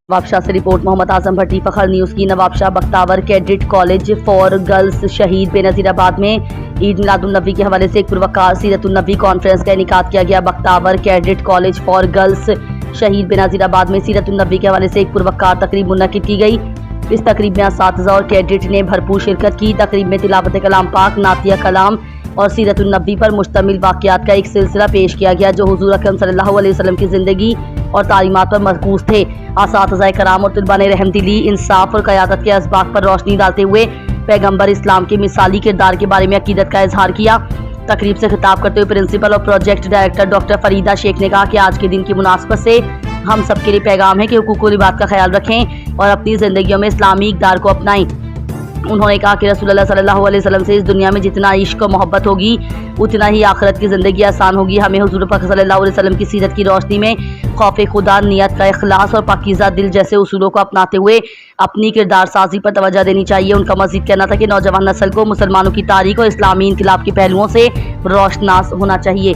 नवाबशाह से रिपोर्ट मोहम्मद आजम भट्टी, फखर न्यूज़ की। Nawabshah Bakhtawar cadet college for girls शहीद बेनज़ीराबाद में ईद मिलादुन्नबी के हवाले से एक पुरवकार सीरतुन्नबी कॉन्फ्रेंस का इनेकाद किया गया। Bakhtawar cadet college for girls शहीद बेनज़ीराबाद में सीरतुन्नबी के हवाले से एक पुरवकार तकरीब मुनक्किद की गई। इस तकरीब में असातिज़ा और कैडेट ने भरपूर शिरकत की। तकरीब में तिलावत कलाम पाक, नातिया कलाम और सीरतुन्नबी पर मुश्तमिल वाक़यात का एक सिलसिला पेश किया गया जो हुज़ूर अकरम सल्लल्लाहु अलैहि वसल्लम की ज़िंदगी और तालीमात पर मरकूज़ थे। असातिज़ाए कराम और तलबा ने रहमदिली, इंसाफ और क़यादत के असबाक पर रोशनी डालते हुए पैगम्बर इस्लाम के मिसाली किरदार के बारे में अकीदत का इजहार किया। तकरीब से खिताब करते हुए प्रिंसिपल और project director doctor Farida Sheikh ने कहा कि आज के दिन की मुनासबत से हम सबके लिए पैगाम है कि हुकूकुल इबाद का ख्याल रखें और अपनी ज़िंदगियों में इस्लामी इक़दार को अपनाएं। उन्होंने कहा कि रसूलुल्लाह सल्लल्लाहु अलैहि वसल्लम से इस दुनिया में जितना इश्क और मोहब्बत होगी उतना ही आखिरत की ज़िंदगी आसान होगी। हमें हुज़ूर पाक सल्लल्लाहु अलैहि वसल्लम की सीरत की रोशनी में खौफ खुदा, नियत का इखलास और पाकीज़ा दिल जैसे उसूलों को अपनाते हुए अपनी किरदार साजी पर तवज्जो देनी चाहिए। उनका मज़ीद कहना था कि नौजवान नस्ल को मुसलमानों की तारीख और इस्लामी इनकलाब के पहलुओं से रोशनास होना चाहिए।